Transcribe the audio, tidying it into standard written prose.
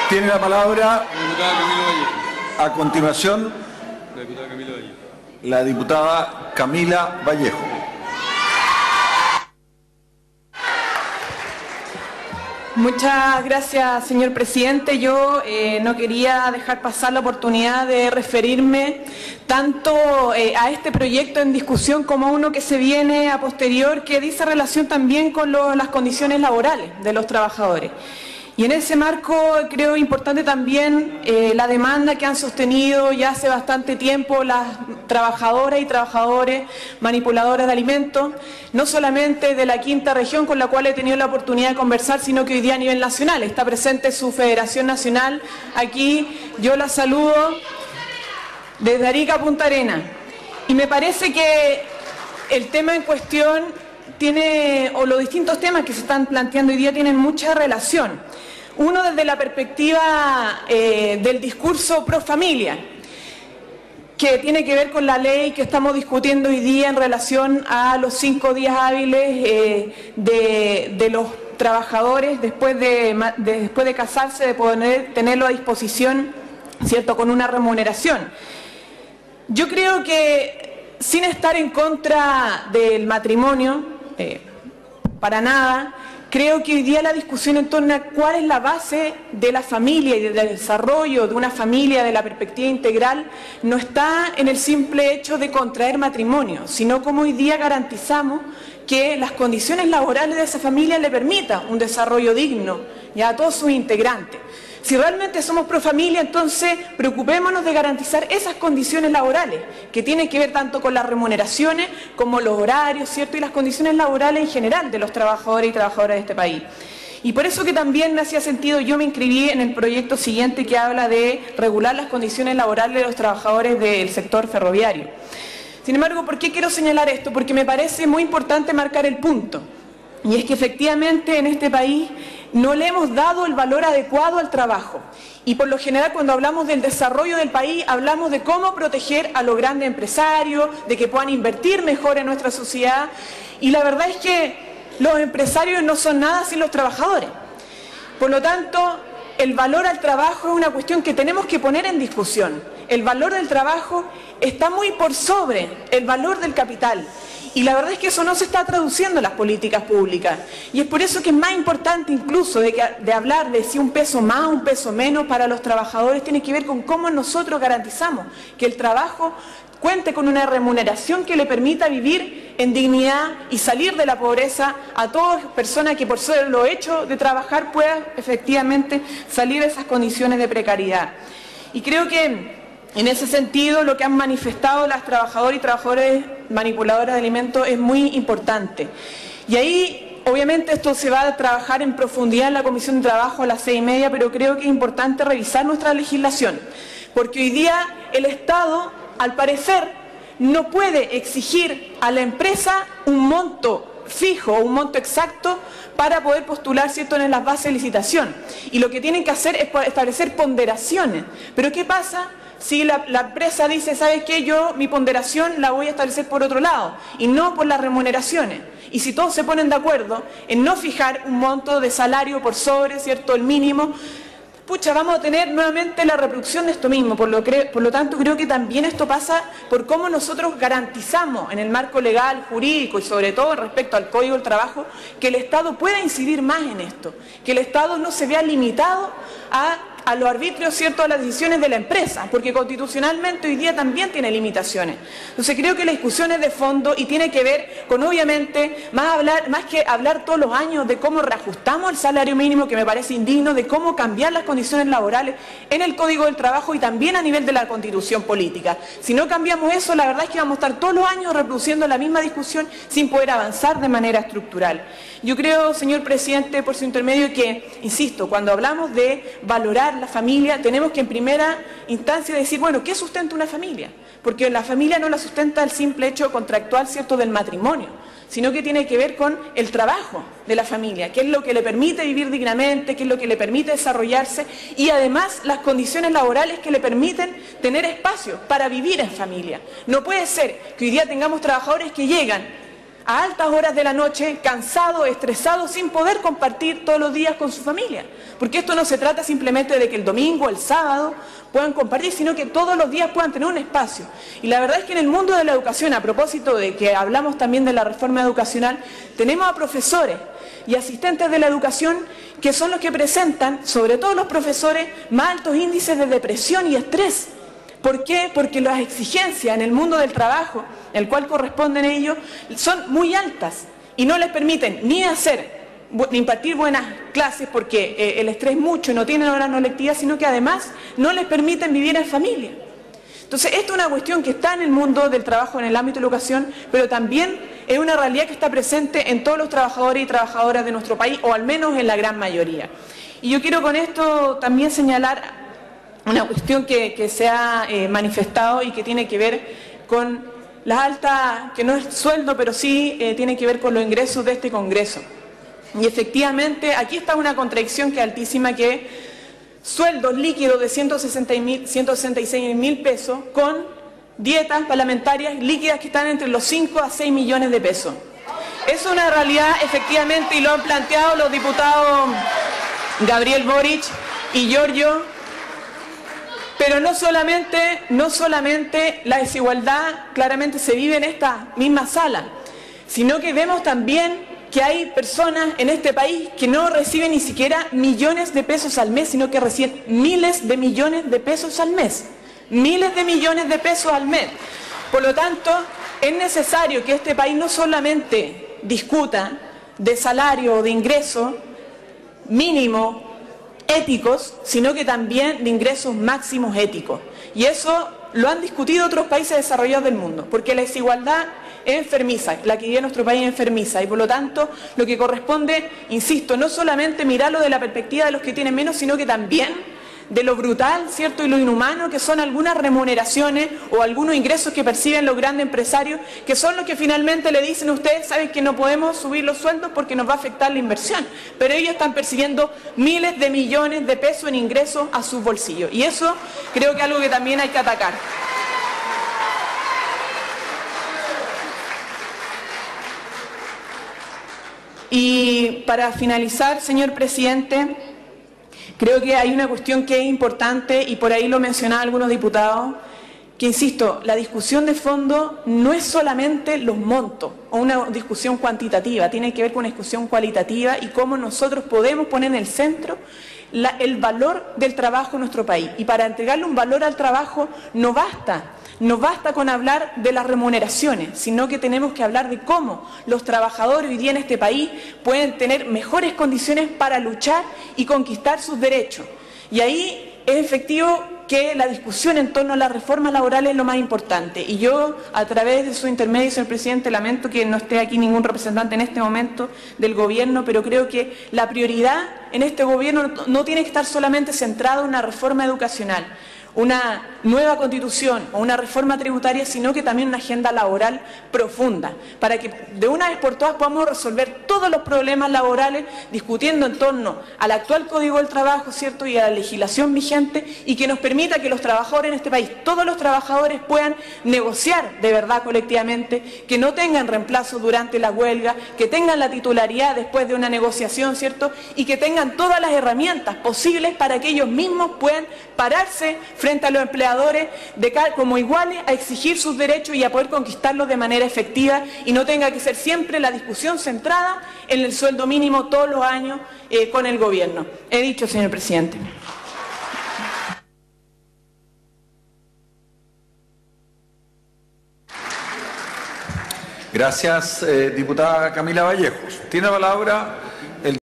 Tiene la palabra, Diputada Camila Vallejo. a continuación, La diputada Camila Vallejo. la diputada Camila Vallejo. Muchas gracias, señor presidente. Yo no quería dejar pasar la oportunidad de referirme tanto a este proyecto en discusión como a uno que se viene a posterior, que dice relación también con las condiciones laborales de los trabajadores. Y en ese marco creo importante también la demanda que han sostenido ya hace bastante tiempo las trabajadoras y trabajadores manipuladoras de alimentos, no solamente de la quinta región con la cual he tenido la oportunidad de conversar, sino que hoy día a nivel nacional. Está presente su Federación Nacional. Aquí yo la saludo desde Arica a Punta Arenas. Y me parece que el tema en cuestión o los distintos temas que se están planteando hoy día tienen mucha relación. Uno desde la perspectiva del discurso pro familia, que tiene que ver con la ley que estamos discutiendo hoy día en relación a los 5 días hábiles de los trabajadores después de casarse, de poder tenerlo a disposición, ¿cierto?, con una remuneración. Yo creo que sin estar en contra del matrimonio, para nada, creo que hoy día la discusión en torno a cuál es la base de la familia y del desarrollo de una familia de la perspectiva integral no está en el simple hecho de contraer matrimonio, sino cómo hoy día garantizamos que las condiciones laborales de esa familia le permitan un desarrollo digno ya a todos sus integrantes. Si realmente somos pro familia, entonces preocupémonos de garantizar esas condiciones laborales, que tienen que ver tanto con las remuneraciones como los horarios, ¿cierto?, y las condiciones laborales en general de los trabajadores y trabajadoras de este país. Y por eso que también me hacía sentido, yo me inscribí en el proyecto siguiente que habla de regular las condiciones laborales de los trabajadores del sector ferroviario. Sin embargo, ¿por qué quiero señalar esto? Porque me parece muy importante marcar el punto. Y es que efectivamente en este país no le hemos dado el valor adecuado al trabajo. Y por lo general cuando hablamos del desarrollo del país, hablamos de cómo proteger a los grandes empresarios, de que puedan invertir mejor en nuestra sociedad. Y la verdad es que los empresarios no son nada sin los trabajadores. Por lo tanto, el valor al trabajo es una cuestión que tenemos que poner en discusión. El valor del trabajo está muy por sobre el valor del capital. Y la verdad es que eso no se está traduciendo en las políticas públicas. Y es por eso que es más importante incluso de hablar de si un peso más o un peso menos para los trabajadores, tiene que ver con cómo nosotros garantizamos que el trabajo cuente con una remuneración que le permita vivir en dignidad y salir de la pobreza a todas personas que por solo hecho de trabajar puedan efectivamente salir de esas condiciones de precariedad. Y creo que en ese sentido, lo que han manifestado las trabajadoras y trabajadores manipuladoras de alimentos es muy importante. Y ahí, obviamente, esto se va a trabajar en profundidad en la Comisión de Trabajo a las 6:30, pero creo que es importante revisar nuestra legislación, porque hoy día el Estado, al parecer, no puede exigir a la empresa un monto fijo, un monto exacto para poder postular, ¿cierto?, en las bases de licitación. Y lo que tienen que hacer es establecer ponderaciones. ¿Pero qué pasa si la empresa dice, ¿sabes qué? Yo mi ponderación la voy a establecer por otro lado y no por las remuneraciones? Y si todos se ponen de acuerdo en no fijar un monto de salario por sobre, ¿cierto?, el mínimo, pucha, vamos a tener nuevamente la reproducción de esto mismo. Por lo tanto, creo que también esto pasa por cómo nosotros garantizamos en el marco legal, jurídico y sobre todo respecto al Código del Trabajo, que el Estado pueda incidir más en esto, que el Estado no se vea limitado a los arbitrios, ¿cierto?, a las decisiones de la empresa, porque constitucionalmente hoy día también tiene limitaciones. Entonces creo que la discusión es de fondo y tiene que ver con, obviamente, más que hablar todos los años de cómo reajustamos el salario mínimo, que me parece indigno, de cómo cambiar las condiciones laborales en el Código del Trabajo y también a nivel de la Constitución política. Si no cambiamos eso, la verdad es que vamos a estar todos los años reproduciendo la misma discusión sin poder avanzar de manera estructural. Yo creo, señor presidente, por su intermedio, que, insisto, cuando hablamos de valorar la familia, tenemos que en primera instancia decir, bueno, ¿qué sustenta una familia? Porque la familia no la sustenta el simple hecho contractual, ¿cierto?, del matrimonio, sino que tiene que ver con el trabajo de la familia, qué es lo que le permite vivir dignamente, qué es lo que le permite desarrollarse y además las condiciones laborales que le permiten tener espacio para vivir en familia. No puede ser que hoy día tengamos trabajadores que llegan a altas horas de la noche, cansados, estresados, sin poder compartir todos los días con su familia. Porque esto no se trata simplemente de que el domingo, el sábado puedan compartir, sino que todos los días puedan tener un espacio. Y la verdad es que en el mundo de la educación, a propósito de que hablamos también de la reforma educacional, tenemos a profesores y asistentes de la educación que son los que presentan, sobre todo los profesores, más altos índices de depresión y estrés. ¿Por qué? Porque las exigencias en el mundo del trabajo, el cual corresponden ellos, son muy altas y no les permiten ni impartir buenas clases porque el estrés es mucho y no tienen horas no lectivas, sino que además no les permiten vivir en familia. Entonces, esta es una cuestión que está en el mundo del trabajo, en el ámbito de la educación, pero también es una realidad que está presente en todos los trabajadores y trabajadoras de nuestro país, o al menos en la gran mayoría. Y yo quiero con esto también señalar una cuestión que se ha manifestado y que tiene que ver con las altas, que no es sueldo, pero sí tiene que ver con los ingresos de este Congreso. Y efectivamente, aquí está una contradicción que es altísima, que sueldos líquidos de 166 mil pesos con dietas parlamentarias líquidas que están entre los 5 a 6 millones de pesos. Es una realidad, efectivamente, y lo han planteado los diputados Gabriel Boric y Giorgio. Pero no solamente la desigualdad claramente se vive en esta misma sala, sino que vemos también que hay personas en este país que no reciben ni siquiera millones de pesos al mes, sino que reciben miles de millones de pesos al mes. Miles de millones de pesos al mes. Por lo tanto, es necesario que este país no solamente discuta de salario o de ingreso mínimo éticos, sino que también de ingresos máximos éticos. Y eso lo han discutido otros países desarrollados del mundo, porque la desigualdad es enfermiza, la que vive en nuestro país es enfermiza, y por lo tanto lo que corresponde, insisto, no solamente mirarlo de la perspectiva de los que tienen menos, sino que también de lo brutal, ¿cierto?, y lo inhumano que son algunas remuneraciones o algunos ingresos que perciben los grandes empresarios, que son los que finalmente le dicen a ustedes, saben que no podemos subir los sueldos porque nos va a afectar la inversión, pero ellos están percibiendo miles de millones de pesos en ingresos a sus bolsillos, y eso creo que es algo que también hay que atacar. Y para finalizar, señor presidente, creo que hay una cuestión que es importante, y por ahí lo mencionaban algunos diputados, que insisto, la discusión de fondo no es solamente los montos o una discusión cuantitativa, tiene que ver con una discusión cualitativa y cómo nosotros podemos poner en el centro el valor del trabajo en nuestro país. Y para entregarle un valor al trabajo no basta con hablar de las remuneraciones, sino que tenemos que hablar de cómo los trabajadores hoy día en este país pueden tener mejores condiciones para luchar y conquistar sus derechos. Y ahí es efectivo que la discusión en torno a las reformas laborales es lo más importante. Y yo, a través de su intermedio, señor presidente, lamento que no esté aquí ningún representante en este momento del gobierno, pero creo que la prioridad en este gobierno no tiene que estar solamente centrada en una reforma educacional, una nueva constitución o una reforma tributaria, sino que también una agenda laboral profunda, para que de una vez por todas podamos resolver todos los problemas laborales discutiendo en torno al actual Código del Trabajo, ¿cierto?, y a la legislación vigente, y que nos permita que los trabajadores en este país, todos los trabajadores, puedan negociar de verdad colectivamente, que no tengan reemplazo durante la huelga, que tengan la titularidad después de una negociación, ¿cierto?, y que tengan todas las herramientas posibles para que ellos mismos puedan pararse frente a los empleadores como iguales a exigir sus derechos y a poder conquistarlos de manera efectiva, y no tenga que ser siempre la discusión centrada en el sueldo mínimo todos los años con el gobierno. He dicho, señor presidente. Gracias, diputada Camila Vallejos. Tiene la palabra